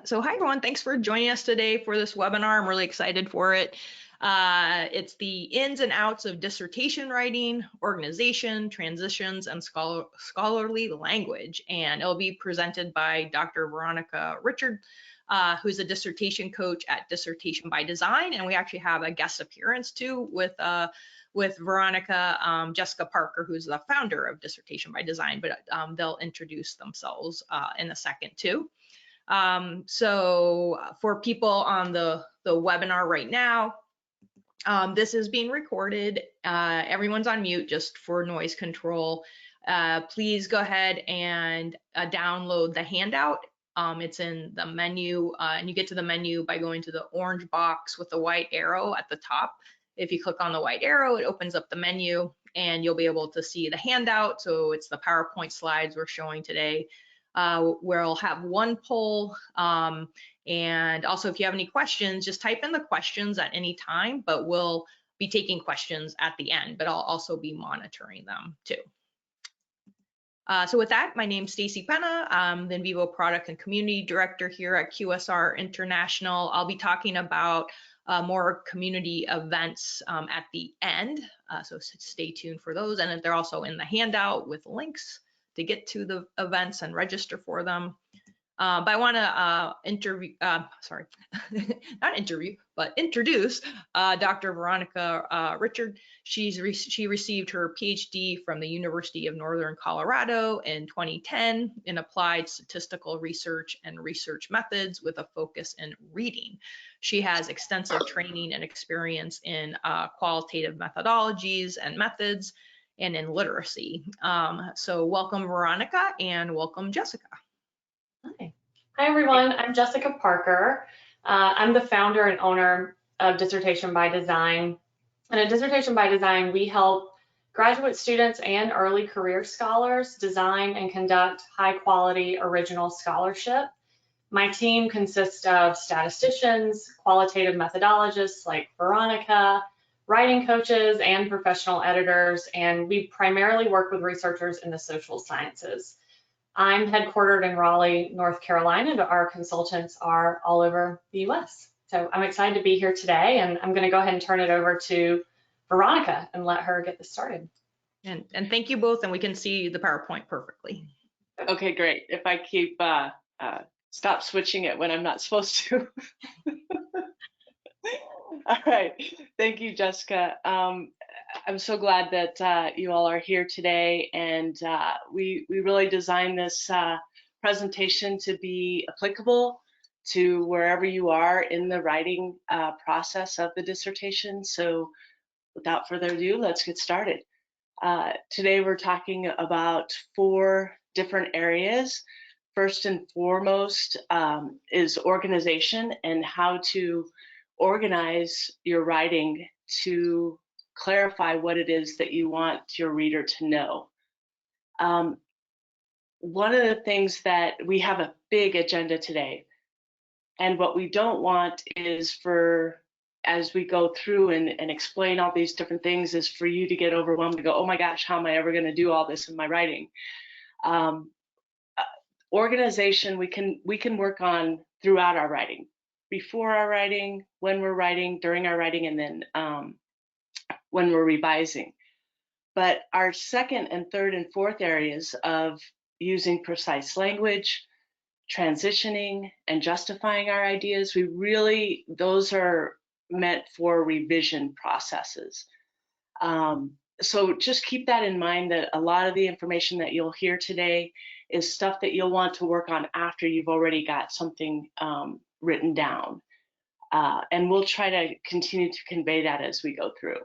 So hi everyone, thanks for joining us today for this webinar. I'm really excited for it. It's the ins and outs of dissertation writing, organization, transitions, and scholarly language. And it'll be presented by Dr. Veronica Richard, who's a dissertation coach at Dissertation by Design. And we actually have a guest appearance too with Veronica, Jessica Parker, who's the founder of Dissertation by Design, but they'll introduce themselves in a second too. So for people on the webinar right now, this is being recorded. Everyone's on mute just for noise control. Please go ahead and download the handout. It's in the menu, and you get to the menu by going to the orange box with the white arrow at the top. If you click on the white arrow, it opens up the menu and you'll be able to see the handout. So it's the PowerPoint slides we're showing today. Where I'll have one poll, and also if you have any questions, just type in the questions at any time, but we'll be taking questions at the end, but I'll also be monitoring them too. So with that, my name's Stacy Penna. I'm the NVivo Product and Community Director here at QSR International. I'll be talking about more community events at the end, so stay tuned for those, and they're also in the handout with links to get to the events and register for them. But I want to introduce Dr. Veronica Richard. She received her PhD from the University of Northern Colorado in 2010 in applied statistical research and research methods with a focus in reading. She has extensive training and experience in qualitative methodologies and methods, and in literacy. So welcome Veronica and welcome Jessica. Hi. Hi everyone, I'm Jessica Parker. I'm the founder and owner of Dissertation by Design. And at Dissertation by Design, we help graduate students and early career scholars design and conduct high quality original scholarship. My team consists of statisticians, qualitative methodologists like Veronica, writing coaches, and professional editors, and we primarily work with researchers in the social sciences. I'm headquartered in Raleigh, North Carolina, but our consultants are all over the US. So I'm excited to be here today, and I'm going to go ahead and turn it over to Veronica and let her get this started. And thank you both, and we can see the PowerPoint perfectly. Okay, great. If I keep stop switching it when I'm not supposed to. All right, thank you, Jessica. I'm so glad that you all are here today, and we really designed this presentation to be applicable to wherever you are in the writing process of the dissertation. So without further ado, let's get started. Today we're talking about 4 different areas. First and foremost is organization and how to organize your writing to clarify what it is that you want your reader to know. One of the things that we have a big agenda today, and what we don't want is for, as we go through and explain all these different things, is for you to get overwhelmed and go, oh my gosh, how am I ever going to do all this in my writing? Organization we can work on throughout our writing, before our writing, when we're writing, during our writing, and then when we're revising. But our second and third and fourth areas of using precise language, transitioning, and justifying our ideas, those are meant for revision processes. So just keep that in mind, that a lot of the information that you'll hear today is stuff that you'll want to work on after you've already got something written down. And we'll try to continue to convey that as we go through.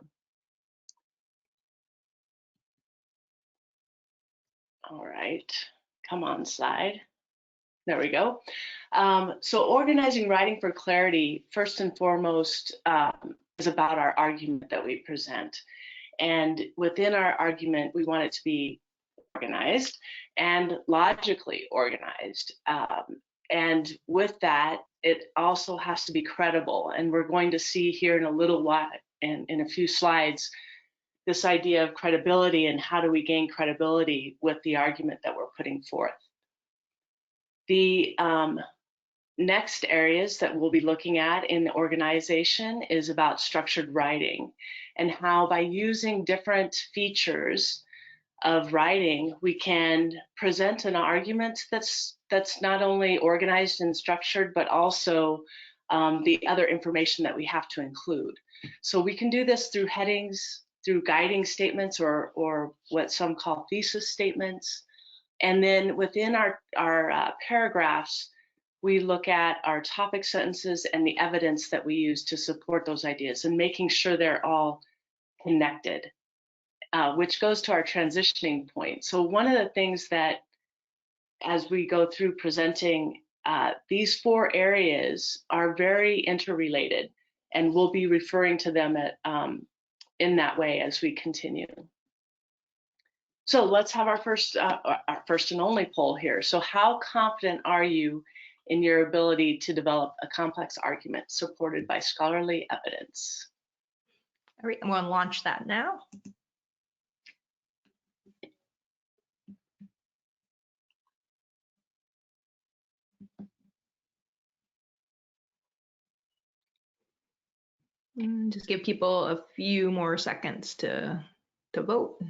All right, come on, slide. There we go. So organizing writing for clarity, first and foremost, is about our argument that we present. And within our argument, we want it to be organized and logically organized. And with that, it also has to be credible. And we're going to see here in a little while, in a few slides, this idea of credibility and how do we gain credibility with the argument that we're putting forth. The next areas that we'll be looking at in the organization is about structured writing, and how by using different features of writing, we can present an argument that's not only organized and structured, but also the other information that we have to include. So we can do this through headings, through guiding statements, or what some call thesis statements. And then within our paragraphs, we look at our topic sentences and the evidence that we use to support those ideas, and making sure they're all connected, which goes to our transitioning point. So one of the things that, as we go through presenting, these 4 areas are very interrelated, and we'll be referring to them in that way as we continue. So let's have our first and only poll here. So how confident are you in your ability to develop a complex argument supported by scholarly evidence? All right, I'm going to launch that now. And just give people a few more seconds to vote.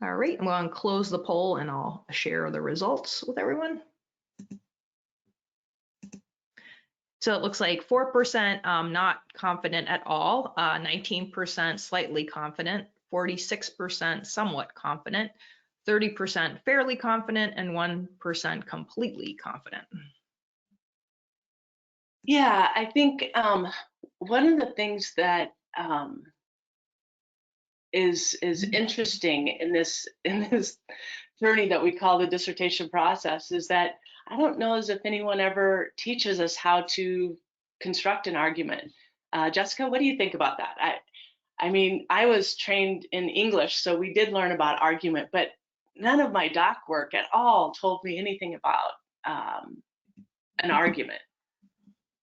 All right, I'm going to close the poll and I'll share the results with everyone. So it looks like 4% not confident at all, 19% slightly confident, 46% somewhat confident, 30% fairly confident, and 1% completely confident. Yeah, I think one of the things that is interesting in this journey that we call the dissertation process is that I don't know as if anyone ever teaches us how to construct an argument. Jessica, what do you think about that? I mean, I was trained in English, so we did learn about argument, but none of my doc work at all told me anything about an argument.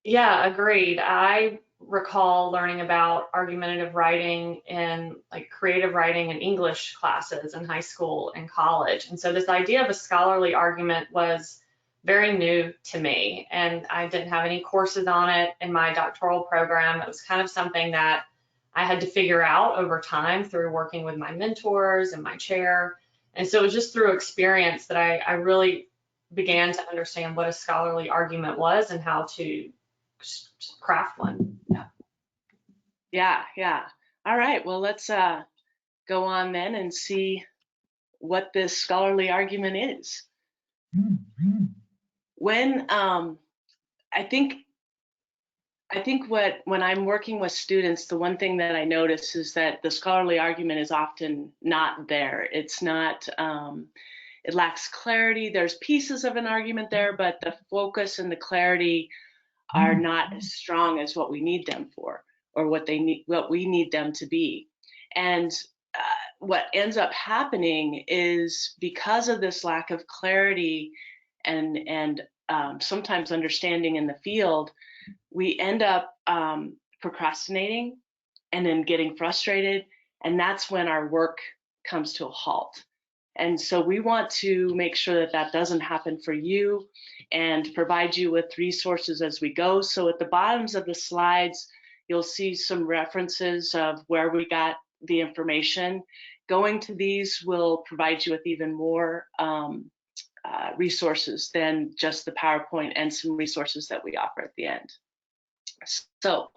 Yeah, agreed. I recall learning about argumentative writing in like creative writing and English classes in high school and college. And so this idea of a scholarly argument was very new to me, and I didn't have any courses on it in my doctoral program. It was kind of something that I had to figure out over time through working with my mentors and my chair. And so it was just through experience that I really began to understand what a scholarly argument was and how to craft one. Yeah. All right, well, let's go on then and see what this scholarly argument is. When I think when I'm working with students, the one thing that I notice is that the scholarly argument is often not there. It's not, it lacks clarity. There's pieces of an argument there, but the focus and the clarity are not as strong as what we need them for, or what we need them to be. And what ends up happening is, because of this lack of clarity and sometimes understanding in the field, we end up procrastinating and then getting frustrated, and that's when our work comes to a halt. And so we want to make sure that that doesn't happen for you, and provide you with resources as we go. So at the bottoms of the slides, you'll see some references of where we got the information. Going to these will provide you with even more resources than just the PowerPoint, and some resources that we offer at the end. So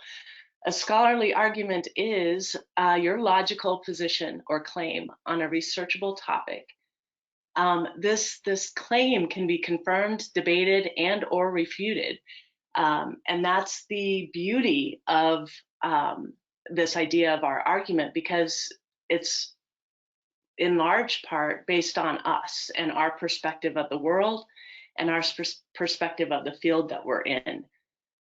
a scholarly argument is your logical position or claim on a researchable topic. This claim can be confirmed, debated, and or refuted. And that's the beauty of this idea of our argument, because it's in large part based on us and our perspective of the world and our perspective of the field that we're in.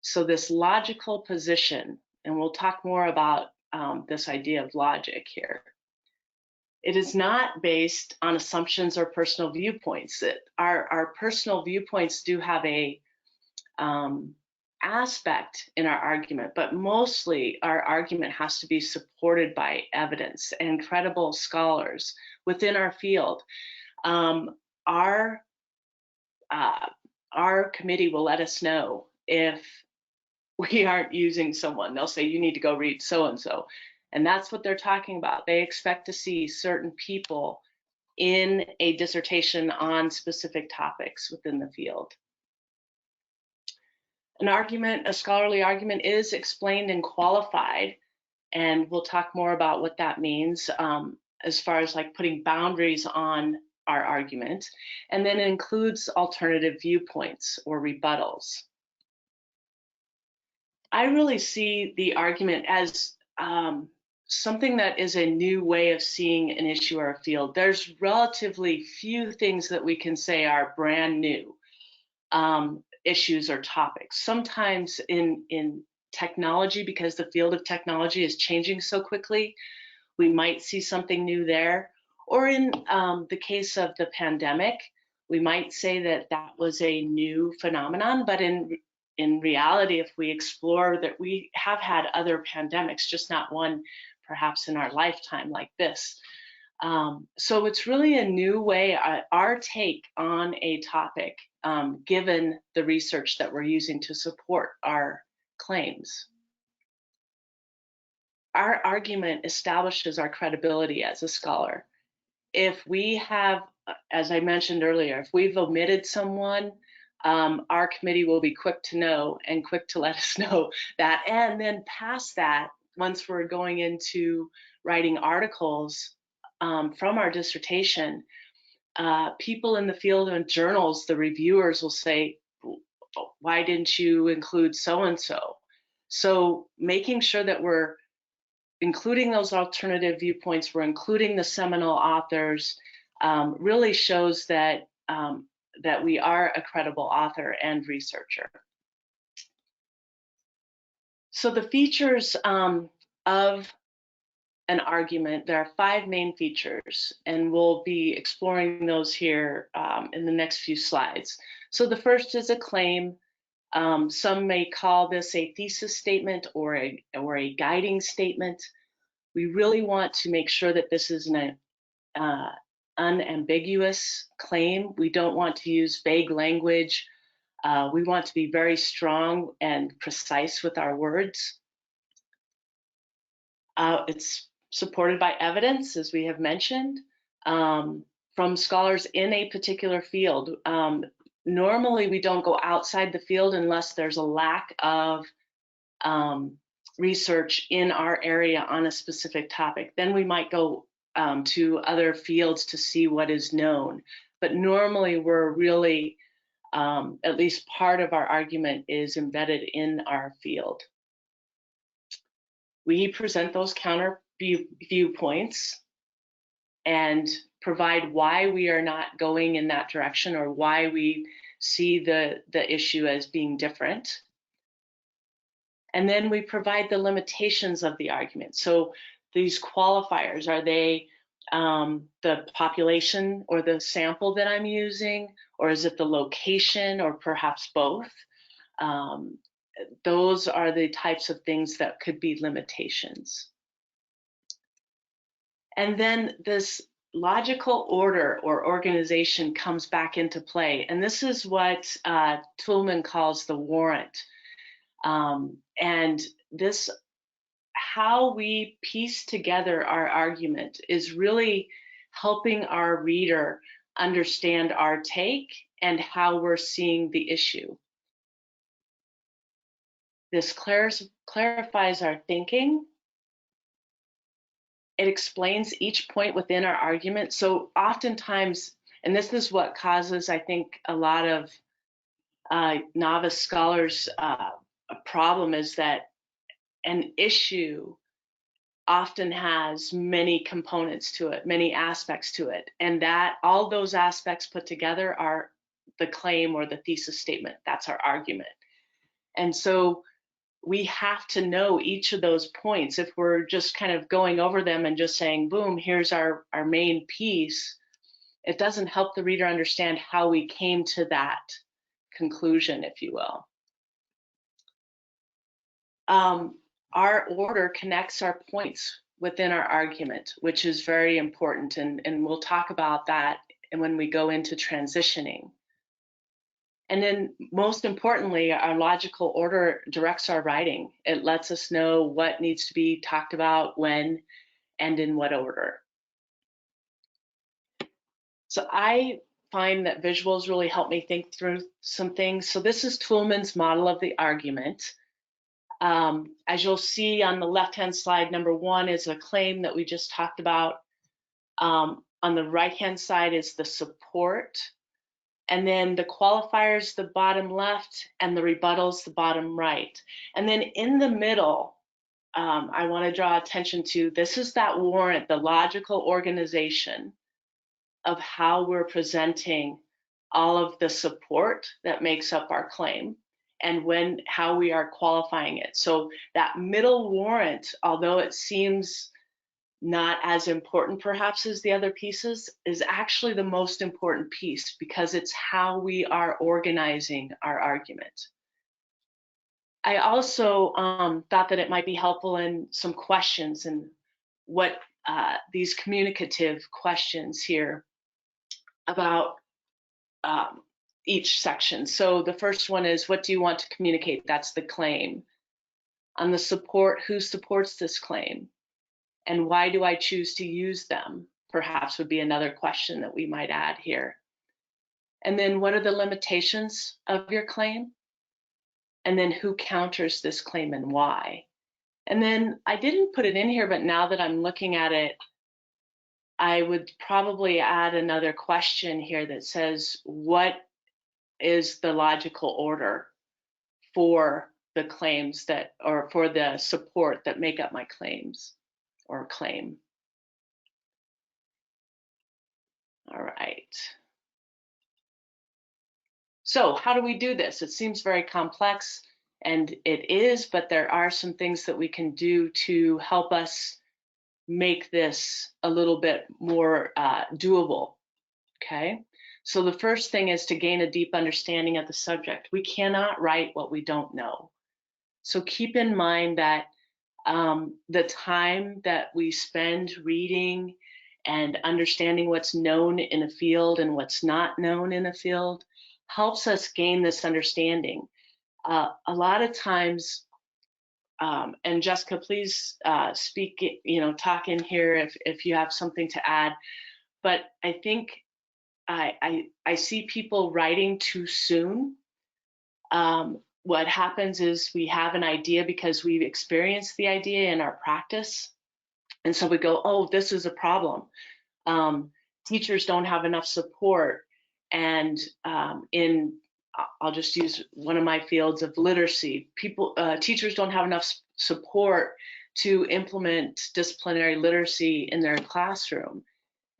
So this logical position, and we'll talk more about this idea of logic here. It is not based on assumptions or personal viewpoints. Our personal viewpoints do have a aspect in our argument, but mostly our argument has to be supported by evidence and credible scholars within our field. our committee will let us know if we aren't using someone. They'll say, you need to go read so-and-so. And that's what they're talking about. They expect to see certain people in a dissertation on specific topics within the field. An argument, a scholarly argument, is explained and qualified, and we'll talk more about what that means as far as like putting boundaries on our argument, and then it includes alternative viewpoints or rebuttals. I really see the argument as something that is a new way of seeing an issue or a field. There's relatively few things that we can say are brand new issues or topics. Sometimes in technology, because the field of technology is changing so quickly, we might see something new there. Or in the case of the pandemic, we might say that that was a new phenomenon, but in reality, if we explore that, we have had other pandemics, just not one perhaps in our lifetime like this. So it's really a new way, our take on a topic, given the research that we're using to support our claims. Our argument establishes our credibility as a scholar. If we have, as I mentioned earlier, if we've omitted someone, our committee will be quick to know and quick to let us know that. And then past that, once we're going into writing articles from our dissertation, people in the field and journals, the reviewers will say, why didn't you include so-and-so? So making sure that we're including those alternative viewpoints, we're including the seminal authors, really shows that that we are a credible author and researcher. So the features of an argument, there are 5 main features, and we'll be exploring those here in the next few slides. So the first is a claim. Some may call this a thesis statement or a guiding statement. We really want to make sure that this is an unambiguous claim. We don't want to use vague language. We want to be very strong and precise with our words. It's supported by evidence, as we have mentioned, from scholars in a particular field. Normally, we don't go outside the field unless there's a lack of research in our area on a specific topic. Then we might go to other fields to see what is known. But normally, we're really, at least part of our argument is embedded in our field. We present those counter viewpoints and provide why we are not going in that direction or why we see the issue as being different. And then we provide the limitations of the argument. So these qualifiers, are they the population or the sample that I'm using, or is it the location, or perhaps both? Those are the types of things that could be limitations. And then this logical order or organization comes back into play. And this is what Toulmin calls the warrant. And this, how we piece together our argument is really helping our reader understand our take and how we're seeing the issue. This clarifies our thinking. It explains each point within our argument. So oftentimes, and this is what causes, I think, a lot of novice scholars a problem, is that an issue often has many components to it, many aspects to it, and that all those aspects put together are the claim or the thesis statement. That's our argument. And so we have to know each of those points. If we're just kind of going over them and just saying, boom, here's our main piece, it doesn't help the reader understand how we came to that conclusion, if you will. Our order connects our points within our argument, which is very important, and we'll talk about that when we go into transitioning. And then most importantly, our logical order directs our writing. It lets us know what needs to be talked about when and in what order. So I find that visuals really help me think through some things. So this is Toulmin's model of the argument. As you'll see on the left-hand slide, number 1 is a claim that we just talked about. On the right-hand side is the support. And then the qualifiers, the bottom left, and the rebuttals, the bottom right. And then in the middle, I want to draw attention to, this is that warrant, the logical organization of how we're presenting all of the support that makes up our claim and how we are qualifying it. So that middle warrant, although it seems not as important perhaps as the other pieces, is actually the most important piece because it's how we are organizing our argument. I also thought that it might be helpful in some questions and what these communicative questions here about each section. So the first one is, what do you want to communicate? That's the claim. On the support, who supports this claim? And why do I choose to use them? Perhaps would be another question that we might add here. And then what are the limitations of your claim? And then who counters this claim and why? And then I didn't put it in here, but now that I'm looking at it, I would probably add another question here that says, what is the logical order for the claims that, or for the support that make up my claims or claim? All right. So how do we do this? It seems very complex, and it is, but there are some things that we can do to help us make this a little bit more doable, okay? So the first thing is to gain a deep understanding of the subject. We cannot write what we don't know. So keep in mind that the time that we spend reading and understanding what's known in a field and what's not known in a field helps us gain this understanding. A lot of times, and Jessica, please speak, talk in here if you have something to add, but I think I see people writing too soon. What happens is we have an idea because we've experienced the idea in our practice. And so we go, oh, this is a problem. Teachers don't have enough support. And I'll just use one of my fields of literacy. Teachers don't have enough support to implement disciplinary literacy in their classroom.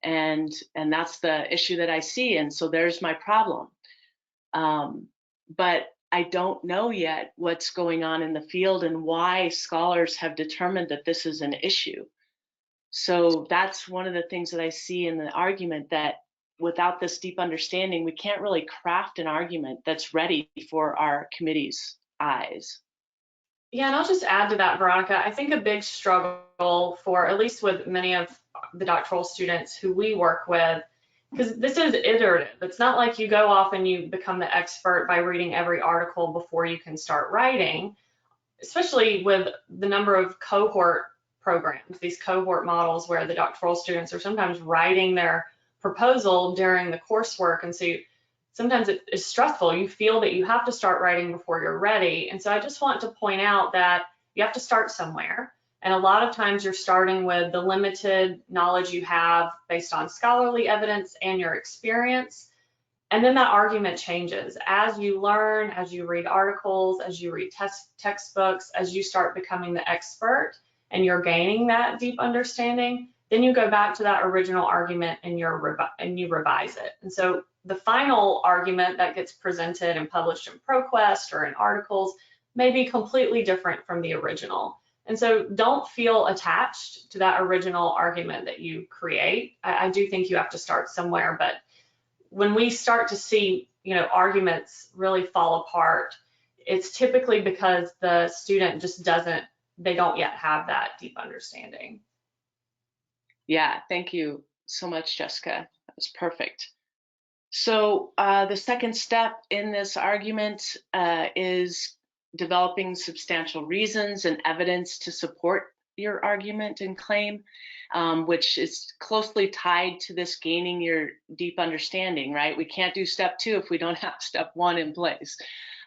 And that's the issue that I see. And so there's my problem. But I don't know yet what's going on in the field and why scholars have determined that this is an issue. So that's one of the things that I see in the argument, that without this deep understanding, we can't really craft an argument that's ready for our committee's eyes. Yeah, and I'll just add to that, Veronica. I think a big struggle for, at least with many of the doctoral students who we work with, because this is iterative. It's not like you go off and you become the expert by reading every article before you can start writing, especially with the number of cohort programs, these cohort models where the doctoral students are sometimes writing their proposal during the coursework. And so sometimes it is stressful. You feel that you have to start writing before you're ready. And so I just want to point out that you have to start somewhere. And a lot of times you're starting with the limited knowledge you have based on scholarly evidence and your experience. And then that argument changes as you learn, as you read articles, as you read textbooks, as you start becoming the expert and you're gaining that deep understanding, then you go back to that original argument and you revise it. And so the final argument that gets presented and published in ProQuest or in articles may be completely different from the original. And so don't feel attached to that original argument that you create. I do think you have to start somewhere, but when we start to see, arguments really fall apart, it's typically because the student just they don't yet have that deep understanding. Yeah, thank you so much, Jessica. That was perfect. So the second step in this argument is developing substantial reasons and evidence to support your argument and claim, which is closely tied to this gaining your deep understanding, right? We can't do step 2 if we don't have step 1 in place.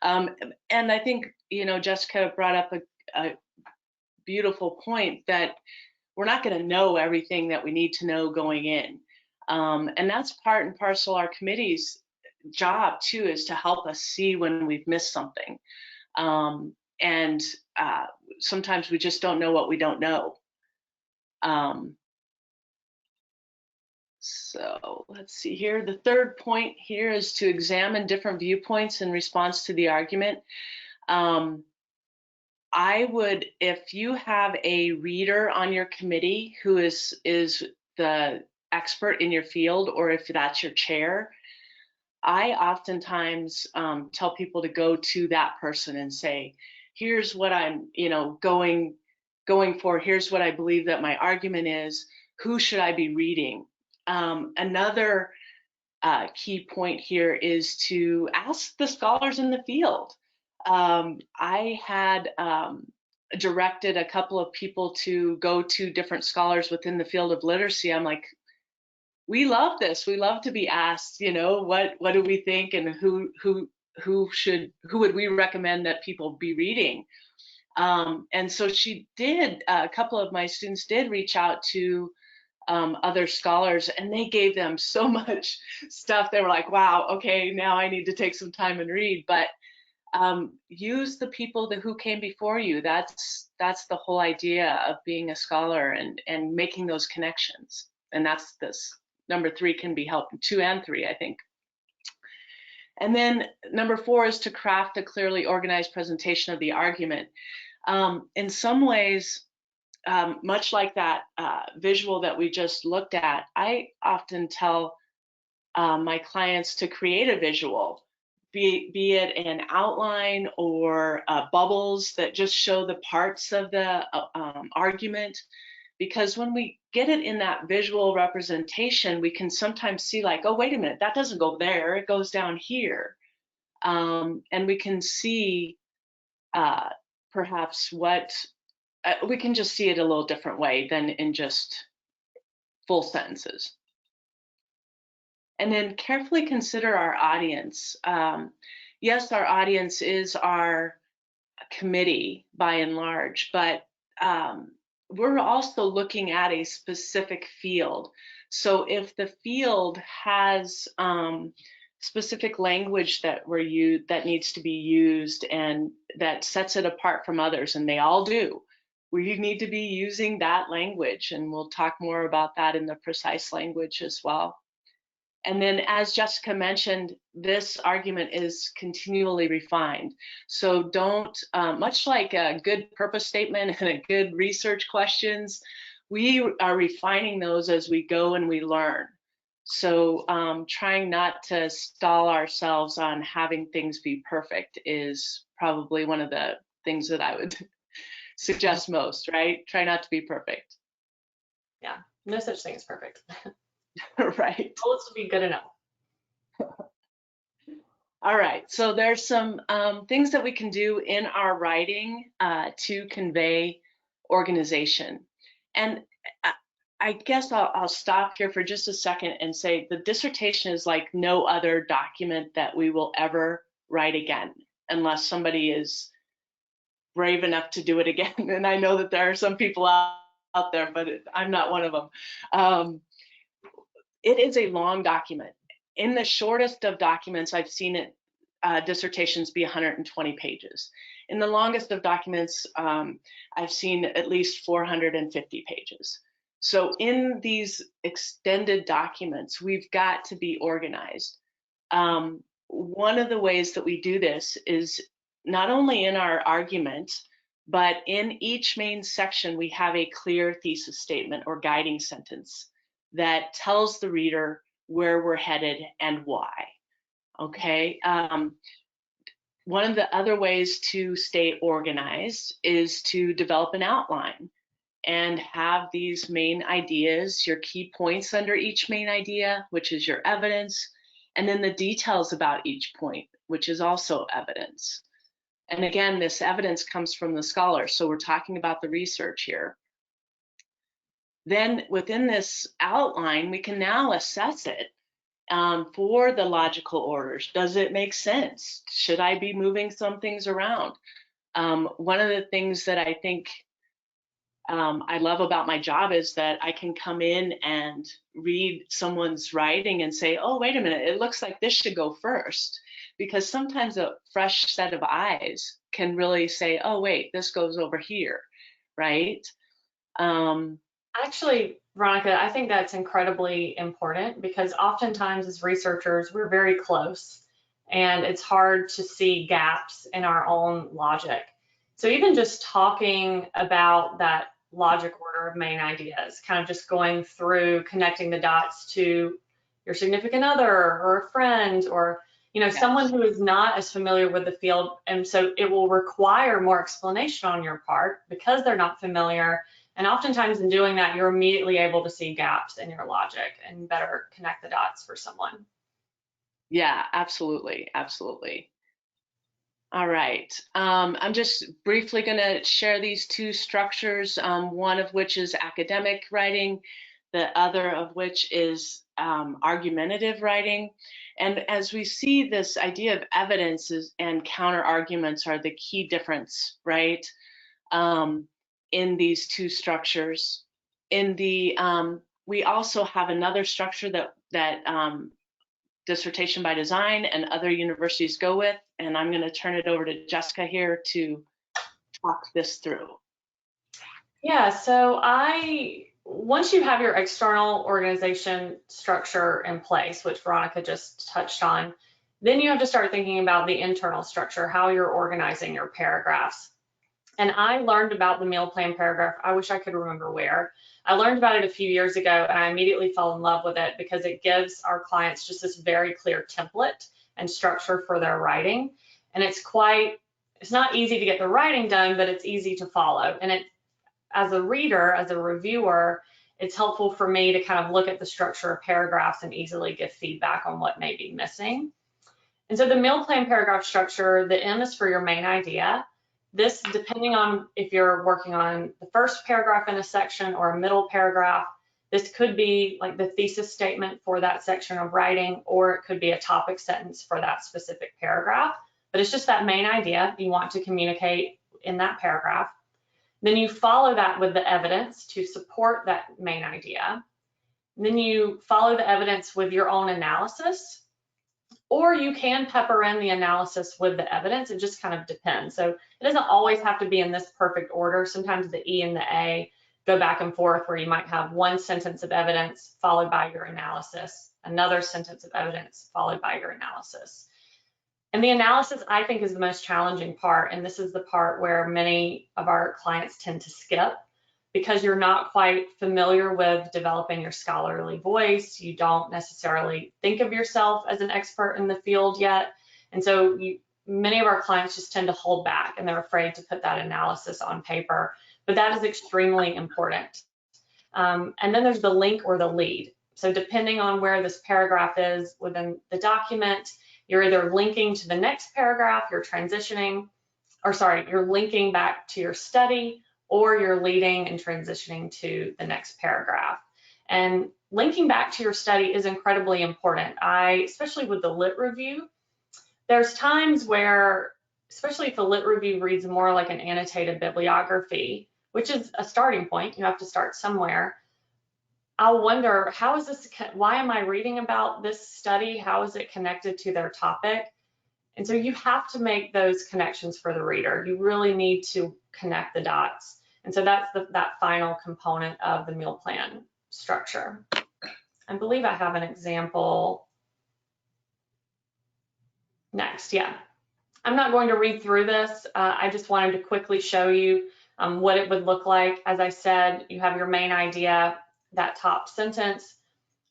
And I think, Jessica brought up a beautiful point that we're not going to know everything that we need to know going in. And that's part and parcel our committee's job too, is to help us see when we've missed something. And sometimes we just don't know what we don't know. So let's see here. The third point here is to examine different viewpoints in response to the argument. I would, if you have a reader on your committee who is the expert in your field, or if that's your chair, I oftentimes tell people to go to that person and say, here's what I'm, going for. Here's what I believe that my argument is. Who should I be reading? Another key point here is to ask the scholars in the field. I had directed a couple of people to go to different scholars within the field of literacy. I'm like, we love this. We love to be asked, what do we think, and who would we recommend that people be reading? And so a couple of my students did reach out to other scholars, and they gave them so much stuff. They were like, wow, okay, now I need to take some time and read. But use the people who came before you. That's the whole idea of being a scholar and making those connections. And that's this. Number 3 can be helped, 2 and 3, I think. And then number 4 is to craft a clearly organized presentation of the argument. In some ways, much like that visual that we just looked at, I often tell my clients to create a visual, be it an outline or bubbles that just show the parts of the argument. Because when we get it in that visual representation, we can sometimes see like, oh, wait a minute, that doesn't go there, it goes down here. And we can see perhaps we can just see it a little different way than in just full sentences. And then carefully consider our audience. Yes, our audience is our committee by and large, but we're also looking at a specific field. So if the field has specific language that needs to be used and that sets it apart from others, and they all do, we need to be using that language, and we'll talk more about that in the precise language as well. And then, as Jessica mentioned, this argument is continually refined. So don't, much like a good purpose statement and a good research questions, we are refining those as we go and we learn. So trying not to stall ourselves on having things be perfect is probably one of the things that I would suggest most, right? Try not to be perfect. Yeah, no such thing as perfect. Right. Well, this would be good enough. All right, so there's some things that we can do in our writing to convey organization. And I guess I'll stop here for just a second and say the dissertation is like no other document that we will ever write again, unless somebody is brave enough to do it again. And I know that there are some people out there, but I'm not one of them. It is a long document. In the shortest of documents, I've seen it, dissertations be 120 pages. In the longest of documents, I've seen at least 450 pages. So in these extended documents, we've got to be organized. One of the ways that we do this is not only in our argument, but in each main section, we have a clear thesis statement or guiding sentence that tells the reader where we're headed and why. Okay. One of the other ways to stay organized is to develop an outline and have these main ideas, your key points under each main idea, which is your evidence, and then the details about each point, which is also evidence. And again, this evidence comes from the scholar, so we're talking about the research here. Then within this outline, we can now assess it for the logical orders. Does it make sense? Should I be moving some things around? One of the things that I think I love about my job is that I can come in and read someone's writing and say, oh, wait a minute, it looks like this should go first. Because sometimes a fresh set of eyes can really say, oh, wait, this goes over here, right? Actually, Veronica, I think that's incredibly important because oftentimes as researchers, we're very close and it's hard to see gaps in our own logic. So even just talking about that logic order of main ideas, kind of just going through connecting the dots to your significant other or a friend or Yes. someone who is not as familiar with the field, and so it will require more explanation on your part because they're not familiar. And oftentimes in doing that, you're immediately able to see gaps in your logic and better connect the dots for someone. Yeah, absolutely, absolutely. All right, I'm just briefly going to share these two structures, one of which is academic writing, the other of which is argumentative writing. And as we see, this idea of evidences and counter arguments are the key difference, right, in these two structures. In the we also have another structure that Dissertation by Design and other universities go with, and I'm going to turn it over to Jessica here to talk this through. Yeah, so once you have your external organization structure in place, which Veronica just touched on, then you have to start thinking about the internal structure, how you're organizing your paragraphs. And I learned about the meal plan paragraph. I wish I could remember where. I learned about it a few years ago and I immediately fell in love with it because it gives our clients just this very clear template and structure for their writing. And it's not easy to get the writing done, but it's easy to follow. And as a reader, as a reviewer, it's helpful for me to kind of look at the structure of paragraphs and easily give feedback on what may be missing. And so the meal plan paragraph structure, the M is for your main idea. This, depending on if you're working on the first paragraph in a section or a middle paragraph, this could be like the thesis statement for that section of writing, or it could be a topic sentence for that specific paragraph. But it's just that main idea you want to communicate in that paragraph. Then you follow that with the evidence to support that main idea. Then you follow the evidence with your own analysis. Or you can pepper in the analysis with the evidence. It just kind of depends. So it doesn't always have to be in this perfect order. Sometimes the E and the A go back and forth where you might have one sentence of evidence followed by your analysis, another sentence of evidence followed by your analysis. And the analysis, I think, is the most challenging part. And this is the part where many of our clients tend to skip because you're not quite familiar with developing your scholarly voice. You don't necessarily think of yourself as an expert in the field yet. And so many of our clients just tend to hold back and they're afraid to put that analysis on paper, but that is extremely important. And then there's the link or the lead. So depending on where this paragraph is within the document, you're either linking to the next paragraph, you're linking back to your study, or you're leading and transitioning to the next paragraph. And linking back to your study is incredibly important. Especially with the lit review, there's times where, especially if the lit review reads more like an annotated bibliography, which is a starting point, you have to start somewhere. I'll wonder, why am I reading about this study? How is it connected to their topic? And so you have to make those connections for the reader. You really need to connect the dots. And so that's that final component of the meal plan structure. I believe I have an example next. Yeah, I'm not going to read through this. I just wanted to quickly show you what it would look like. As I said, you have your main idea, that top sentence.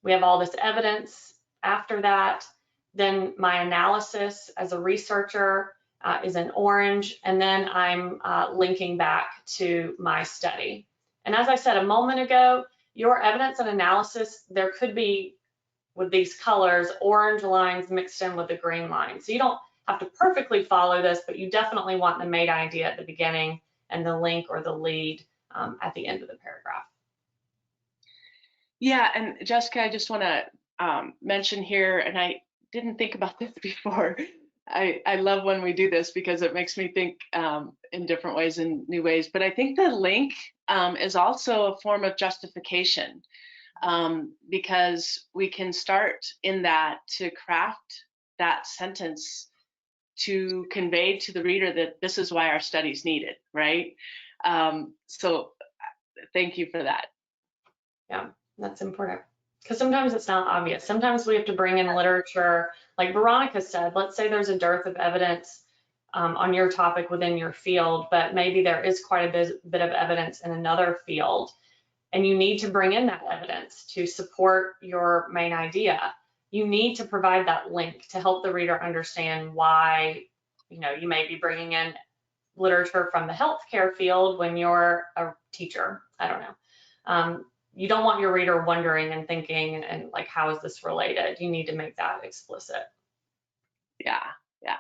We have all this evidence after that. Then my analysis as a researcher is in orange, and then I'm linking back to my study. And as I said a moment ago, your evidence and analysis, there could be with these colors, orange lines mixed in with the green lines. So you don't have to perfectly follow this, but you definitely want the main idea at the beginning and the link or the lead at the end of the paragraph. Yeah, and Jessica, I just want to mention here, and I didn't think about this before. I love when we do this because it makes me think in different ways and new ways. But I think the link is also a form of justification because we can start in that to craft that sentence to convey to the reader that this is why our study's needed, right? So thank you for that. Yeah, that's important. Because sometimes it's not obvious. Sometimes we have to bring in literature, like Veronica said. Let's say there's a dearth of evidence on your topic within your field, but maybe there is quite a bit of evidence in another field, and you need to bring in that evidence to support your main idea. You need to provide that link to help the reader understand why, you know, you may be bringing in literature from the healthcare field when you're a teacher. I don't know. You don't want your reader wondering and thinking and like, how is this related? You need to make that explicit. Yeah, yeah.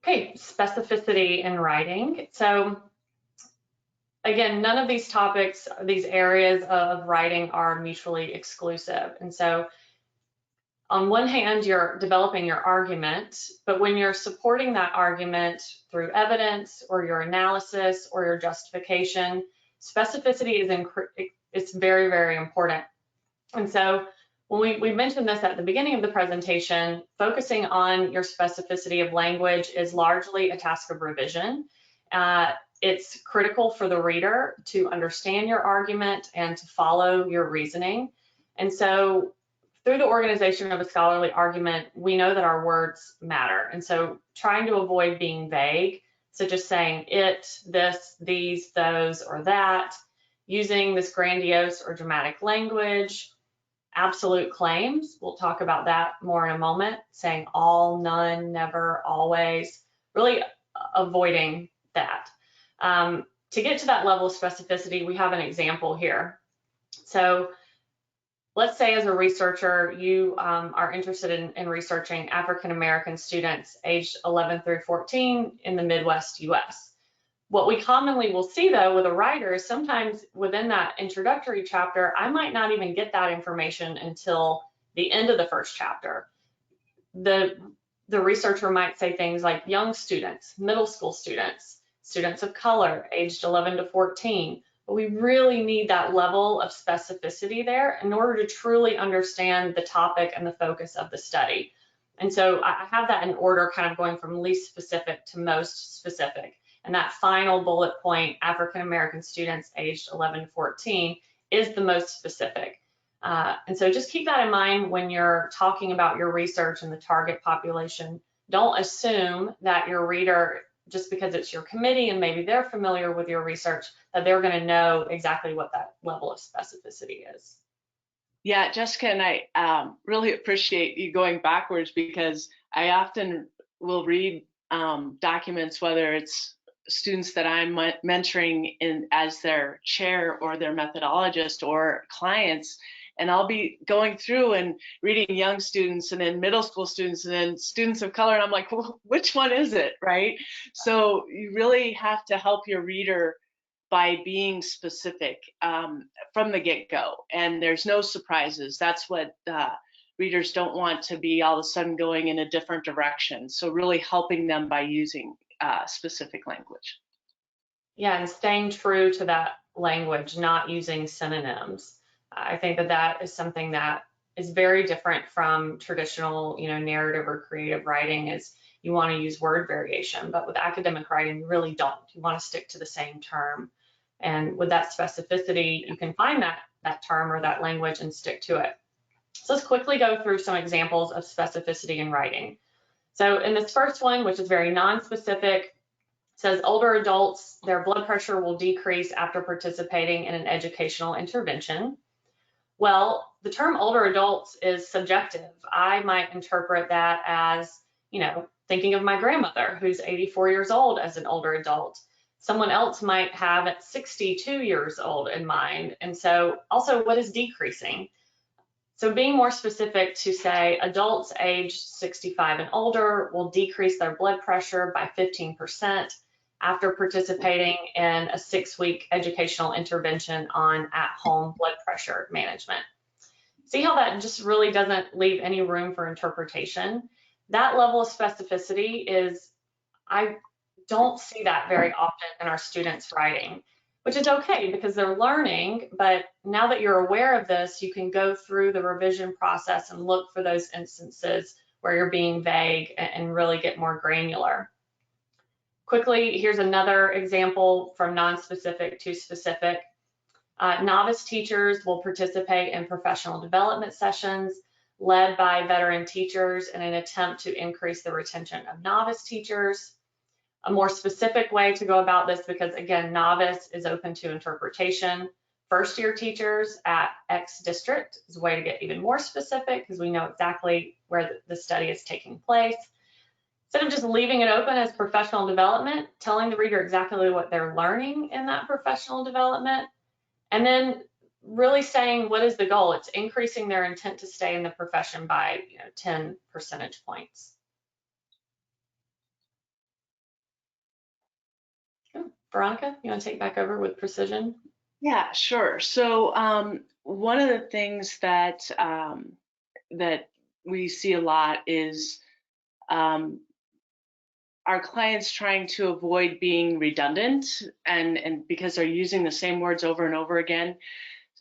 Okay, specificity in writing. So again, none of these topics, these areas of writing are mutually exclusive. And so on one hand, you're developing your argument, but when you're supporting that argument through evidence or your analysis or your justification, specificity is very, very important. And so when we mentioned this at the beginning of the presentation, focusing on your specificity of language is largely a task of revision. It's critical for the reader to understand your argument and to follow your reasoning. And so through the organization of a scholarly argument, we know that our words matter. And so trying to avoid being vague, so just saying it, this, these, those, or that, using this grandiose or dramatic language, absolute claims, we'll talk about that more in a moment, saying all, none, never, always, really avoiding that. To get to that level of specificity, we have an example here. So let's say as a researcher, you are interested in researching African-American students aged 11 through 14 in the Midwest US. What we commonly will see though with a writer is sometimes within that introductory chapter, I might not even get that information until the end of the first chapter. The researcher might say things like young students, middle school students, students of color aged 11 to 14. But we really need that level of specificity there in order to truly understand the topic and the focus of the study. And so I have that in order, kind of going from least specific to most specific. And that final bullet point, African-American students aged 11 to 14, is the most specific. And so just keep that in mind when you're talking about your research and the target population. Don't assume that your reader, just because it's your committee and maybe they're familiar with your research, that they're going to know exactly what that level of specificity is. Yeah, Jessica, and I really appreciate you going backwards because I often will read documents, whether it's students that I'm mentoring as their chair or their methodologist or clients, and I'll be going through and reading young students and then middle school students and then students of color, and I'm like, well, which one is it, right? So you really have to help your reader by being specific from the get-go, and there's no surprises. That's what readers don't want to be all of a sudden going in a different direction. So really helping them by using specific language. Yeah, and staying true to that language, not using synonyms. I think that is something that is very different from traditional, narrative or creative writing. Is you want to use word variation, but with academic writing, you really don't. You want to stick to the same term. And with that specificity, you can find that term or that language and stick to it. So let's quickly go through some examples of specificity in writing. So in this first one, which is very non-specific, says older adults, their blood pressure will decrease after participating in an educational intervention. Well, the term older adults is subjective. I might interpret that as, thinking of my grandmother who's 84 years old as an older adult. someone else might have at 62 years old in mind. And so also, what is decreasing? So being more specific to say adults aged 65 and older will decrease their blood pressure by 15% after participating in a 6-week educational intervention on at-home blood pressure management. See how that just really doesn't leave any room for interpretation? That level of specificity is, I don't see that very often in our students' writing, which is okay because they're learning, but now that you're aware of this, you can go through the revision process and look for those instances where you're being vague and really get more granular. Quickly, here's another example from non-specific to specific. Novice teachers will participate in professional development sessions led by veteran teachers in an attempt to increase the retention of novice teachers. A more specific way to go about this, because again, novice is open to interpretation. First year teachers at X district is a way to get even more specific because we know exactly where the study is taking place. Instead of just leaving it open as professional development, telling the reader exactly what they're learning in that professional development, and then really saying what is the goal? It's increasing their intent to stay in the profession by 10 percentage points. Veronica, you want to take back over with precision? Yeah, sure. So one of the things that that we see a lot is our clients trying to avoid being redundant, and because they're using the same words over and over again.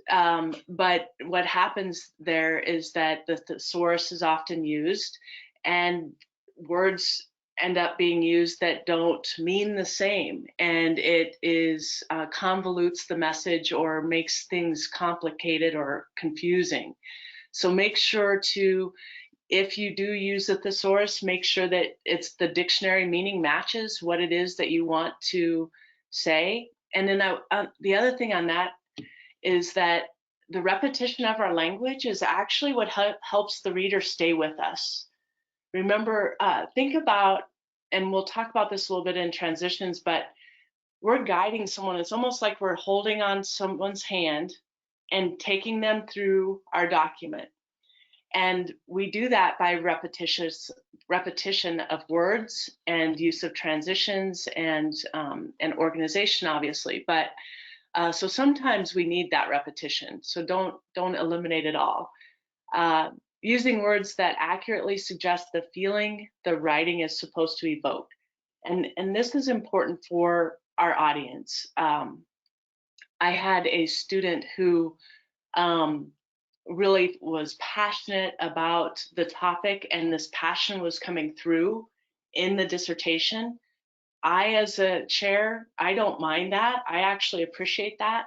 But what happens there is that the thesaurus is often used, and words end up being used that don't mean the same, and it is convolutes the message or makes things complicated or confusing. So make sure to, if you do use a thesaurus, make sure that it's the dictionary meaning matches what it is that you want to say. And then the other thing on that is that the repetition of our language is actually what helps the reader stay with us. Remember, think about, and we'll talk about this a little bit in transitions, but we're guiding someone. It's almost like we're holding on someone's hand and taking them through our document. And we do that by repetition of words and use of transitions and organization, obviously. But so sometimes we need that repetition. So don't eliminate it all. Using words that accurately suggest the feeling the writing is supposed to evoke. And this is important for our audience. I had a student who really was passionate about the topic, and this passion was coming through in the dissertation. I, as a chair, I don't mind that. I actually appreciate that.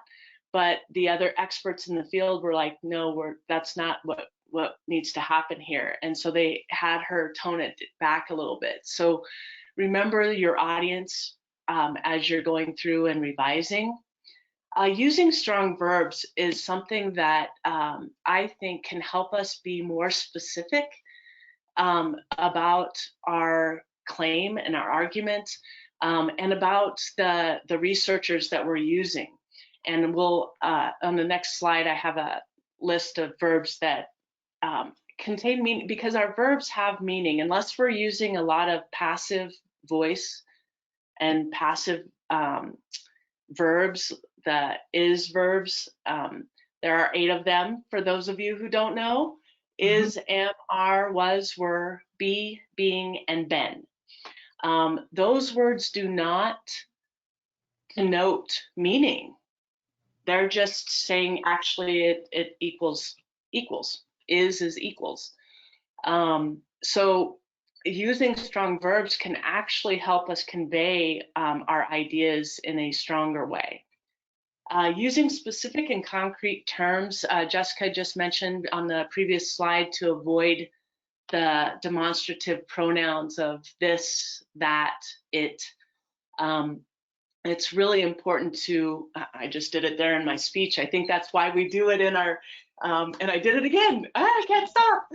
But the other experts in the field were like, no, that's not what needs to happen here. And so they had her tone it back a little bit. So remember your audience as you're going through and revising. Using strong verbs is something that I think can help us be more specific about our claim and our argument, and about the researchers that we're using. And we'll, on the next slide, I have a list of verbs that contain meaning, because our verbs have meaning. Unless we're using a lot of passive voice and passive verbs, the is verbs, there are 8 of them for those of you who don't know. Is, am, are, was, were, be, being, and been. Those words do not connote meaning. They're just saying actually it equals. Is equals. So using strong verbs can actually help us convey our ideas in a stronger way. Using specific and concrete terms, Jessica just mentioned on the previous slide to avoid the demonstrative pronouns of this, that, it. It's really important to, I just did it there in my speech. I think that's why we do it in our, and I did it again. I can't stop.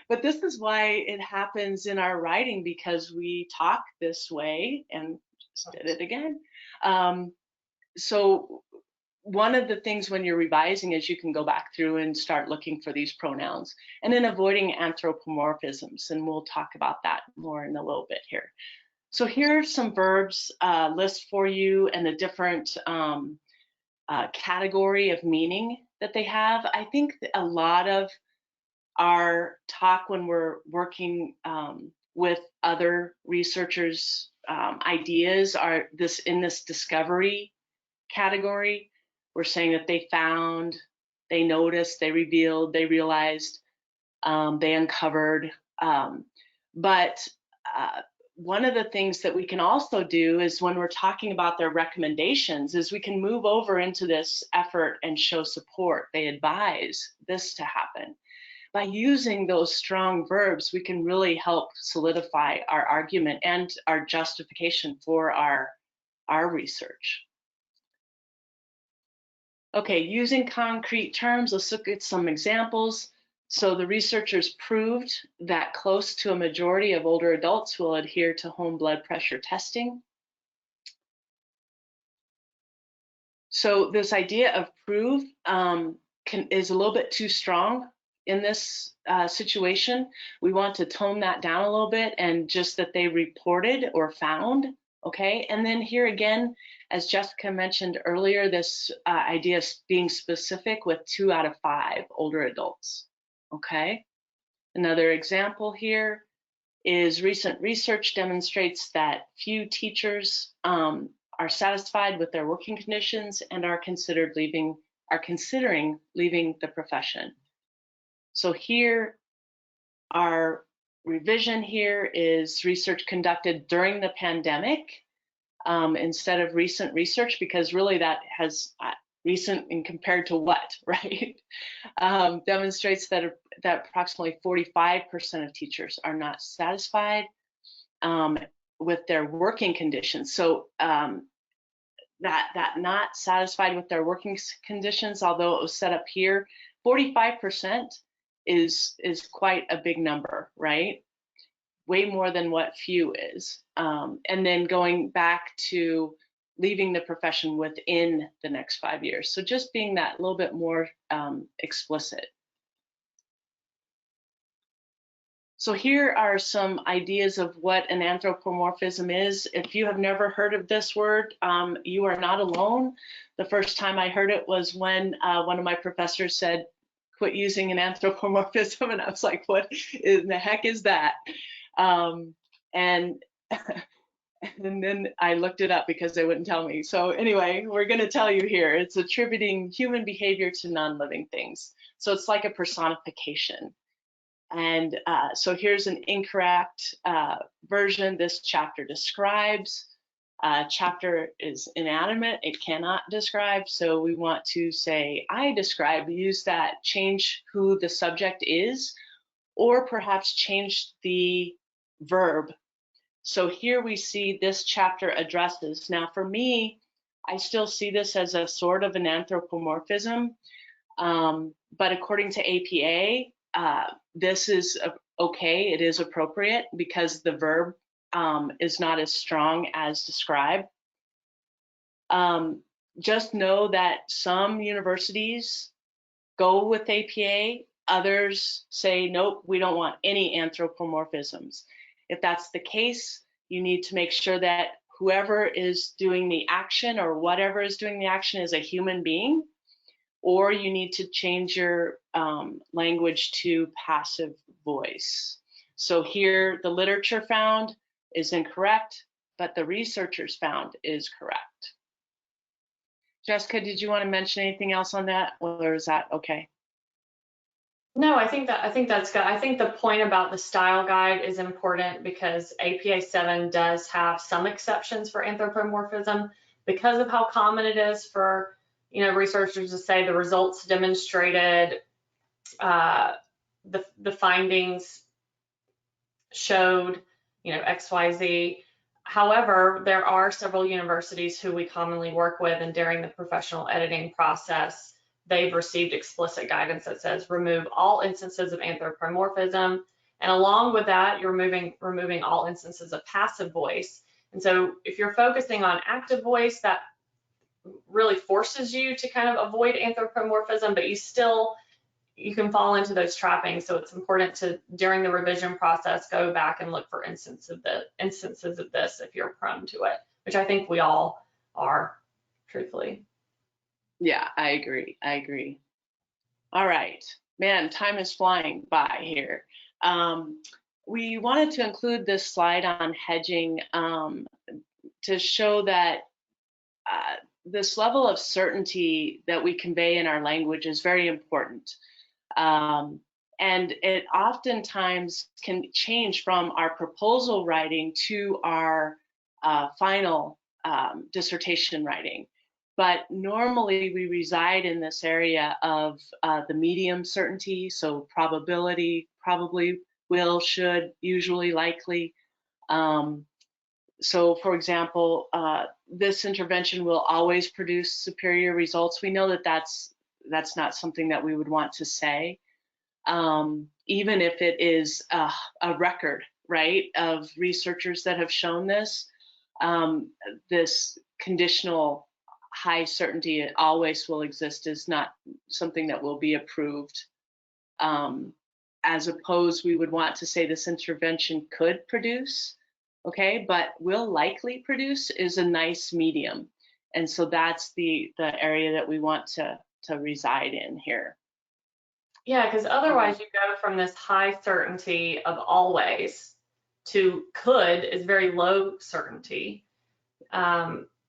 But this is why it happens in our writing, because we talk this way, and Just did it again. So one of the things when you're revising is you can go back through and start looking for these pronouns, and then avoiding anthropomorphisms, and we'll talk about that more in a little bit here. So here are some verbs list for you and the different category of meaning that they have. I think a lot of our talk when we're working with other researchers' ideas are in this discovery category. We're saying that they found, they noticed, they revealed, they realized, they uncovered. But one of the things that we can also do is when we're talking about their recommendations is we can move over into this effort and show support. They advise this to happen. By using those strong verbs, we can really help solidify our argument and our justification for our research. Okay, using concrete terms, let's look at some examples. So the researchers proved that close to a majority of older adults will adhere to home blood pressure testing. So this idea of prove is a little bit too strong in this situation. We want to tone that down a little bit and just that they reported or found, okay? And then here again, as Jessica mentioned earlier, this idea of being specific with 2 out of 5 older adults, okay? Another example here is recent research demonstrates that few teachers are satisfied with their working conditions and are considering leaving the profession. So here, our revision here is research conducted during the pandemic instead of recent research, because really that has recent and compared to what, right? Demonstrates that approximately 45% of teachers are not satisfied with their working conditions. So that not satisfied with their working conditions, although it was set up here, 45% is quite a big number, right? Way more than what few is. And then going back to leaving the profession within the next 5 years. So just being that little bit more explicit. So here are some ideas of what an anthropomorphism is. If you have never heard of this word, you are not alone. The first time I heard it was when one of my professors said, quit using an anthropomorphism, and I was like, what in the heck is that? And then I looked it up because they wouldn't tell me. So anyway, we're going to tell you here. It's attributing human behavior to non-living things. So it's like a personification. And so here's an incorrect version. This chapter describes. Chapter is inanimate. It cannot describe. So we want to say, I describe, use that, change who the subject is, or perhaps change the verb. So here we see this chapter addresses. Now for me, I still see this as a sort of an anthropomorphism, but according to APA, this is okay, it is appropriate because the verb is not as strong as describe. Just know that some universities go with APA, others say, nope, we don't want any anthropomorphisms. If that's the case, you need to make sure that whoever is doing the action or whatever is doing the action is a human being, or you need to change your language to passive voice. So here, the literature found is incorrect, but the researchers found is correct. Jessica, did you want to mention anything else on that, or is that okay? No, I think that's good. I think the point about the style guide is important because APA 7 does have some exceptions for anthropomorphism because of how common it is for researchers to say the results demonstrated, the findings showed, XYZ. However, there are several universities who we commonly work with, and during the professional editing process, they've received explicit guidance that says remove all instances of anthropomorphism, and along with that, you're removing all instances of passive voice. And so if you're focusing on active voice, that really forces you to kind of avoid anthropomorphism, but you can fall into those trappings. So it's important to, during the revision process, go back and look for instances of this if you're prone to it, which I think we all are, truthfully. Yeah, I agree. All right, man, time is flying by here. We wanted to include this slide on hedging to show that this level of certainty that we convey in our language is very important. And it oftentimes can change from our proposal writing to our final dissertation writing. But normally we reside in this area of the medium certainty, so probability, probably, will, should, usually, likely. So for example, this intervention will always produce superior results. We know that that's not something that we would want to say, even if it is a record, right, of researchers that have shown this. This conditional high certainty, it always will exist, is not something that will be approved. As opposed, we would want to say this intervention could produce, okay, but will likely produce is a nice medium. And so that's the area that we want to reside in here. Yeah, because otherwise you go from this high certainty of always to could is very low certainty,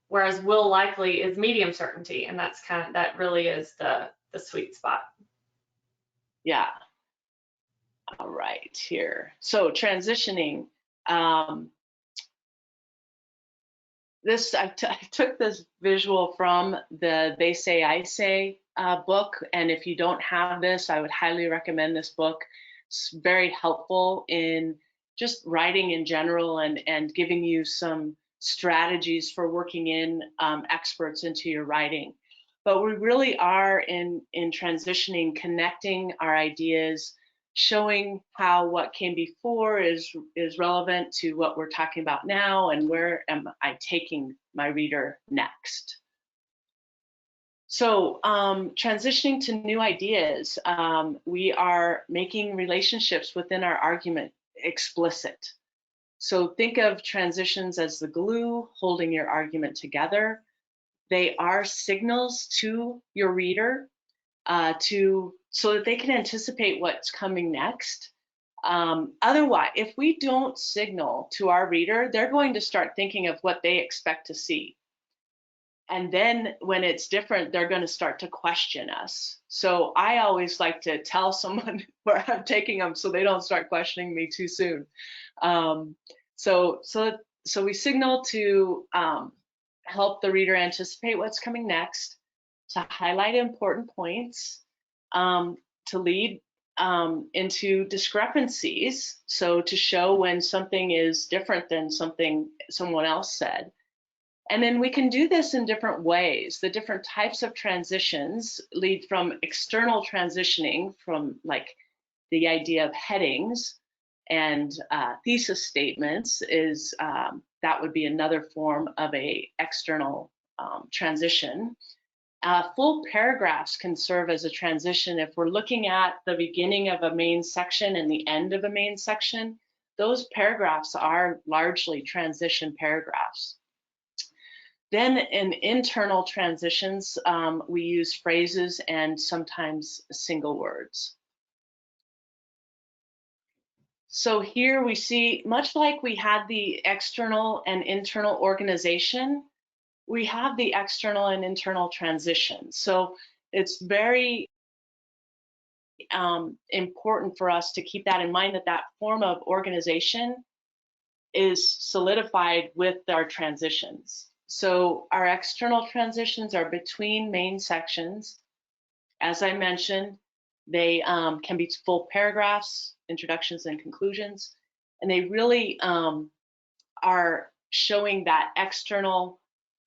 whereas will likely is medium certainty, and that really is the sweet spot. Yeah. All right, here. So transitioning. I took this visual from the They Say, I Say book, and if you don't have this, I would highly recommend this book. It's very helpful in just writing in general and giving you some strategies for working in experts into your writing. But we really are in transitioning, connecting our ideas, showing how what came before is relevant to what we're talking about now, and where am I taking my reader next. So transitioning to new ideas, we are making relationships within our argument explicit. So think of transitions as the glue holding your argument together. They are signals to your reader so that they can anticipate what's coming next. Otherwise, if we don't signal to our reader, they're going to start thinking of what they expect to see. And then when it's different, they're going to start to question us. So I always like to tell someone where I'm taking them so they don't start questioning me too soon. So we signal to help the reader anticipate what's coming next, to highlight important points, to lead into discrepancies, so to show when something is different than something someone else said. And then we can do this in different ways. The different types of transitions lead from external transitioning, from like the idea of headings and thesis statements is that would be another form of a external transition. Full paragraphs can serve as a transition. If we're looking at the beginning of a main section and the end of a main section, those paragraphs are largely transition paragraphs. Then in internal transitions, we use phrases and sometimes single words. So here we see, much like we had the external and internal organization, we have the external and internal transition. So it's very important for us to keep that in mind, that form of organization is solidified with our transitions. So our external transitions are between main sections. As I mentioned, they can be full paragraphs, introductions and conclusions, and they really are showing that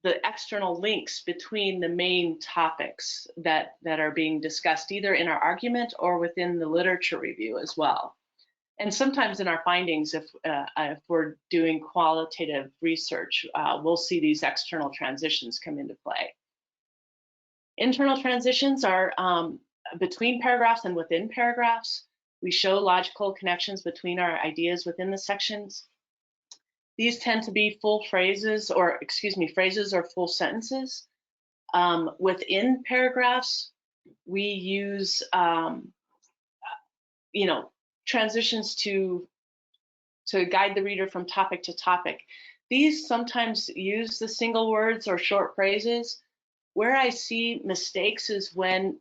the external links between the main topics that are being discussed, either in our argument or within the literature review as well. And sometimes in our findings, if we're doing qualitative research, we'll see these external transitions come into play. Internal transitions are between paragraphs and within paragraphs. We show logical connections between our ideas within the sections. These tend to be full phrases, or excuse me, phrases or full sentences. Within paragraphs, we use, transitions to guide the reader from topic to topic. These sometimes use the single words or short phrases. Where I see mistakes is when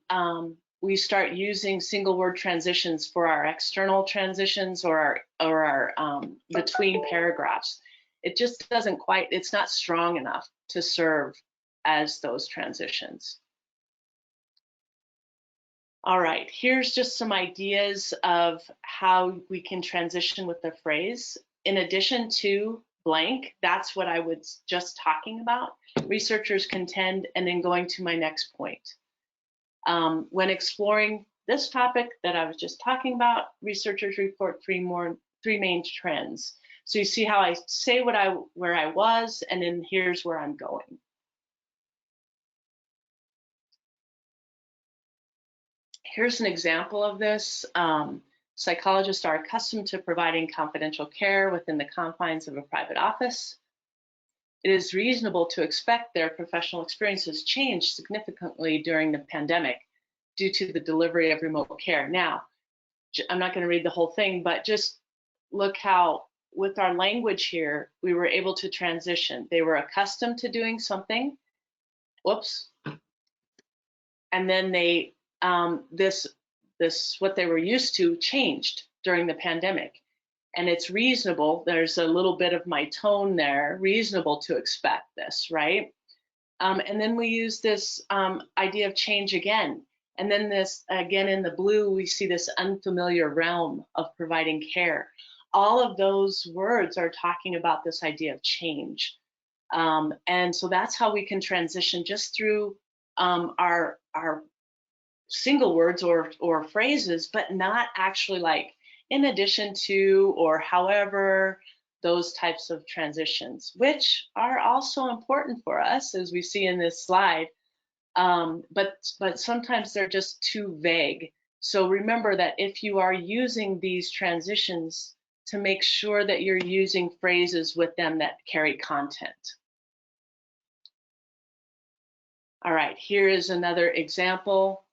we start using single word transitions for our external transitions or our between paragraphs. It just doesn't quite, it's not strong enough to serve as those transitions. All right, here's just some ideas of how we can transition with the phrase. In addition to blank, that's what I was just talking about. Researchers contend, and then going to my next point. When exploring this topic that I was just talking about, researchers report three main trends. So you see how I say where I was, and then here's where I'm going. Here's an example of this. Psychologists are accustomed to providing confidential care within the confines of a private office. It is reasonable to expect their professional experiences changed significantly during the pandemic due to the delivery of remote care. Now, I'm not going to read the whole thing, but just look how, with our language here, we were able to transition. They were accustomed to doing something, whoops, and then they, what they were used to changed during the pandemic. And it's reasonable, there's a little bit of my tone there, reasonable to expect this, right? And then we use this idea of change again. And then this, again in the blue, we see this unfamiliar realm of providing care. All of those words are talking about this idea of change. And so that's how we can transition just through our single words or phrases, but not actually like in addition to or however, those types of transitions, which are also important for us, as we see in this slide. But sometimes they're just too vague. So remember that if you are using these transitions, to make sure that you're using phrases with them that carry content. All right, here is another example.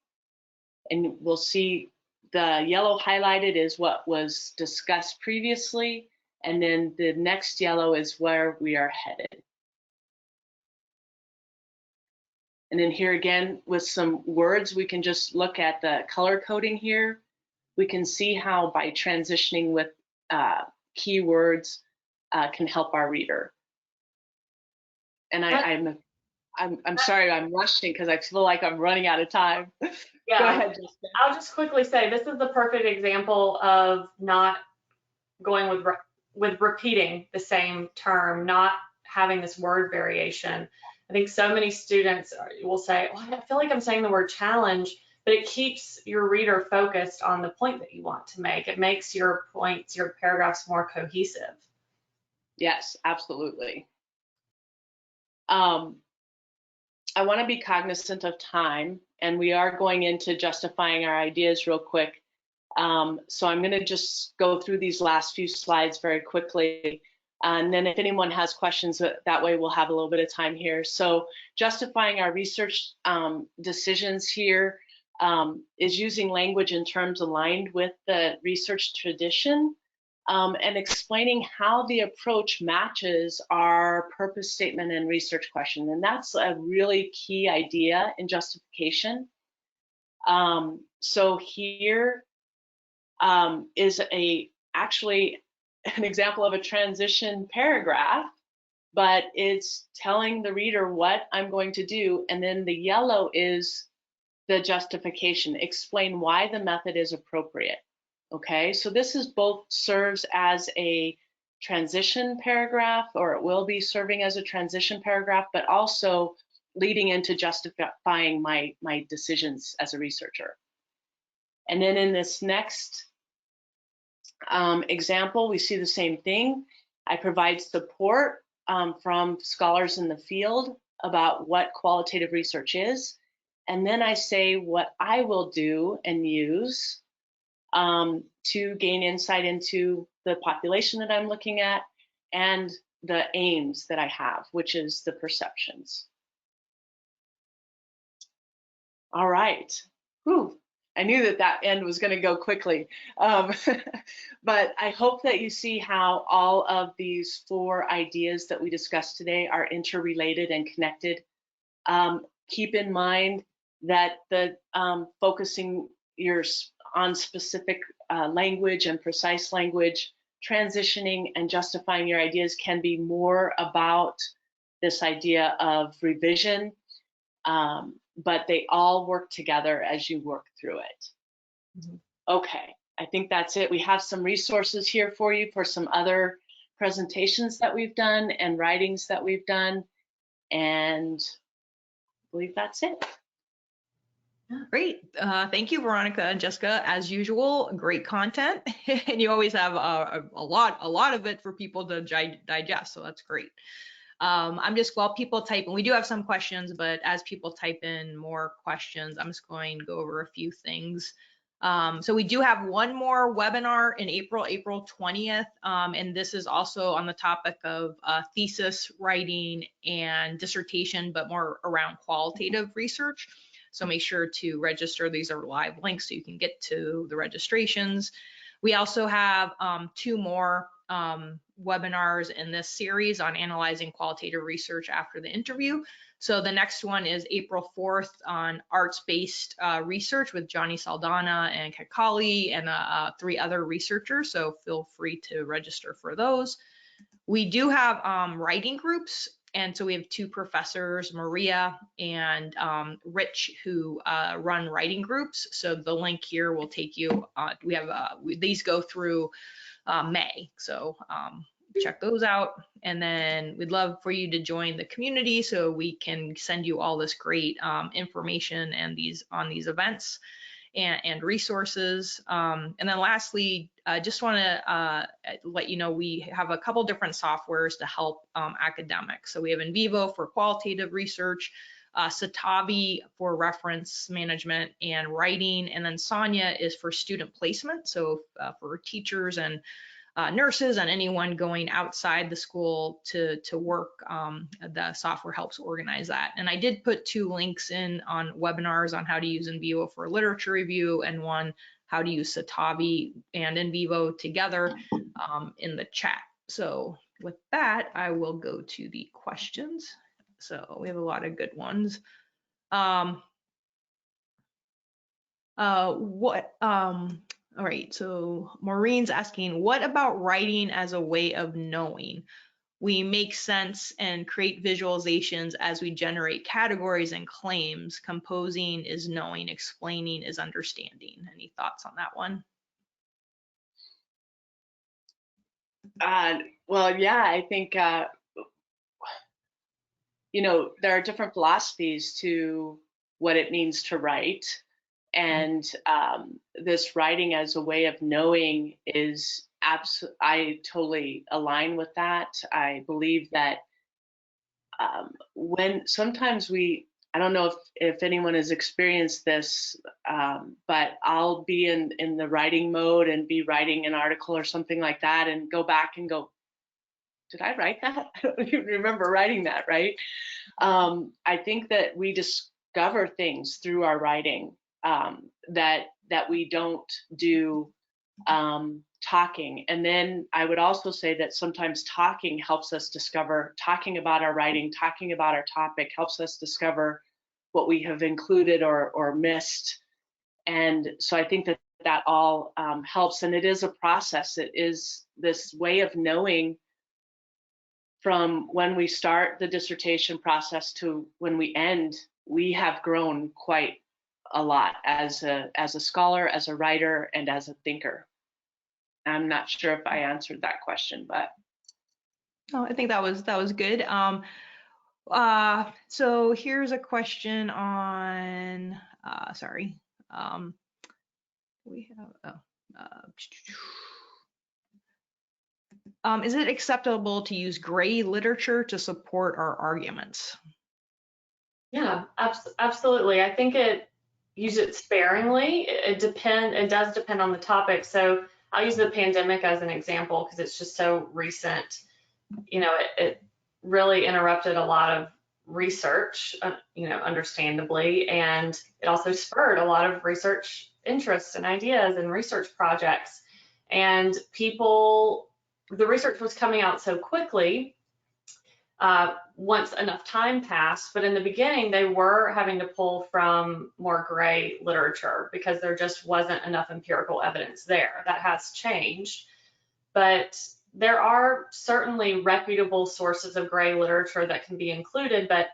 And we'll see the yellow highlighted is what was discussed previously. And then the next yellow is where we are headed. And then here again, with some words, we can just look at the color coding here. We can see how by transitioning with keywords can help our reader. And I'm sorry, I'm rushing because I feel like I'm running out of time. Yeah, go ahead, Jessica. I'll just quickly say this is the perfect example of not going with repeating the same term, not having this word variation. I think so many students will say, well, I feel like I'm saying the word challenge, but it keeps your reader focused on the point that you want to make. It makes your points, your paragraphs more cohesive. Yes, absolutely. I want to be cognizant of time, and we are going into justifying our ideas real quick. So I'm going to just go through these last few slides very quickly. And then if anyone has questions, that way we'll have a little bit of time here. So justifying our research decisions here is using language in terms aligned with the research tradition. And explaining how the approach matches our purpose statement and research question. And that's a really key idea in justification. So here is actually an example of a transition paragraph, but it's telling the reader what I'm going to do. And then the yellow is the justification, explain why the method is appropriate. Okay, so this is both serves as a transition paragraph, or it will be serving as a transition paragraph, but also leading into justifying my decisions as a researcher. And then in this next example, we see the same thing. I provide support from scholars in the field about what qualitative research is. And then I say what I will do and use to gain insight into the population that I'm looking at and the aims that I have, which is the perceptions. All right. Whew. I knew that that end was going to go quickly. But I hope that you see how all of these 4 ideas that we discussed today are interrelated and connected. Keep in mind that the focusing on specific language and precise language, transitioning and justifying your ideas can be more about this idea of revision, but they all work together as you work through it. Mm-hmm. Okay, I think that's it. We have some resources here for you for some other presentations that we've done and writings that we've done, and I believe that's it. Great. Thank you, Veronica and Jessica. As usual, great content. And you always have a lot of it for people to digest. So that's great. I'm just, while people type, and we do have some questions, but as people type in more questions, I'm just going to go over a few things. So we do have one more webinar in April 20th. And this is also on the topic of thesis writing and dissertation, but more around qualitative research. So make sure to register. These are live links so you can get to the registrations. We also have 2 more webinars in this series on analyzing qualitative research after the interview. So the next one is April 4th on arts-based research with Johnny Saldana and Kakali and 3 other researchers. So feel free to register for those. We do have writing groups. And so we have 2 professors, Maria and Rich, who run writing groups. So the link here will take you, we have, these go through May. So check those out. And then we'd love for you to join the community so we can send you all this great information and on these events and resources. And then lastly, I just want to let you know we have a couple different softwares to help academics. So we have NVivo for qualitative research, Citavi for reference management and writing, and then Sonia is for student placement. So for teachers and nurses and anyone going outside the school to work, the software helps organize that. And I did put 2 links in on webinars on how to use NVivo for literature review and one how to use Citavi and NVivo together in the chat. So with that, I will go to the questions. So we have a lot of good ones. All right, so Maureen's asking, what about writing as a way of knowing? We make sense and create visualizations as we generate categories and claims. Composing is knowing, explaining is understanding. Any thoughts on that one? Well, yeah, I think, you know, there are different philosophies to what it means to write. And this writing as a way of knowing is I totally align with that. I believe that when sometimes I don't know if anyone has experienced this, but I'll be in the writing mode and be writing an article or something like that and go back and go, did I write that? I don't even remember writing that, right? I think that we discover things through our writing that we don't do talking. And then I would also say that sometimes talking helps us discover, talking about our writing, talking about our topic helps us discover what we have included or missed. And so I think that all helps, and it is a process. It is this way of knowing from when we start the dissertation process to when we end. We have grown quite a lot as a scholar, as a writer, and as a thinker. I'm not sure if I answered that question, but oh, I think that was good. So here's a question on sorry. We have Is it acceptable to use gray literature to support our arguments? Yeah, absolutely. I think use it sparingly. It does depend on the topic. So I'll use the pandemic as an example because it's just so recent. You know, it really interrupted a lot of research, understandably, and it also spurred a lot of research interests and ideas and research projects. And the research was coming out so quickly once enough time passed, but in the beginning they were having to pull from more gray literature because there just wasn't enough empirical evidence there. That has changed, but there are certainly reputable sources of gray literature that can be included, but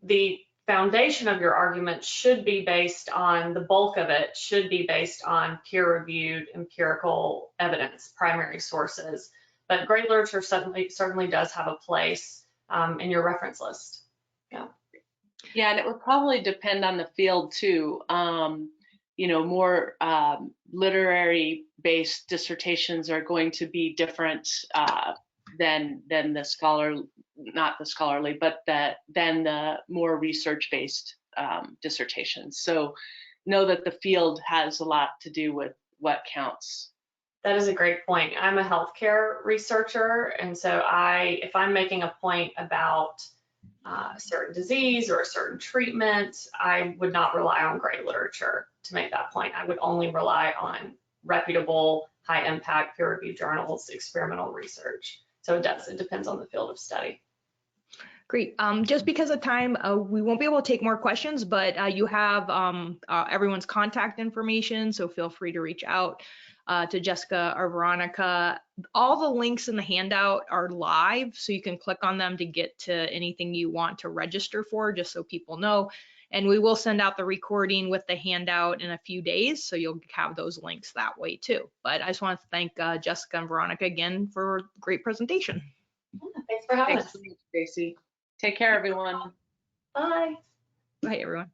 the foundation of your argument should be based on, the bulk of it should be based on peer-reviewed empirical evidence, primary sources. But gray literature certainly does have a place in your reference list. Yeah. Yeah, and it would probably depend on the field too. More literary-based dissertations are going to be different than the not the scholarly, but than the more research-based dissertations. So know that the field has a lot to do with what counts. That is a great point. I'm a healthcare researcher, and so if I'm making a point about a certain disease or a certain treatment, I would not rely on gray literature to make that point. I would only rely on reputable, high-impact, peer-reviewed journals, experimental research. So it depends on the field of study. Great. Just because of time, we won't be able to take more questions, but you have everyone's contact information, so feel free to reach out to Jessica or Veronica. All the links in the handout are live, so you can click on them to get to anything you want to register for, just so people know. And we will send out the recording with the handout in a few days, so you'll have those links that way too. But I just want to thank Jessica and Veronica again for a great presentation. Yeah, thanks for having us. Thanks, Stacy. Take care, everyone. Bye. Bye, everyone.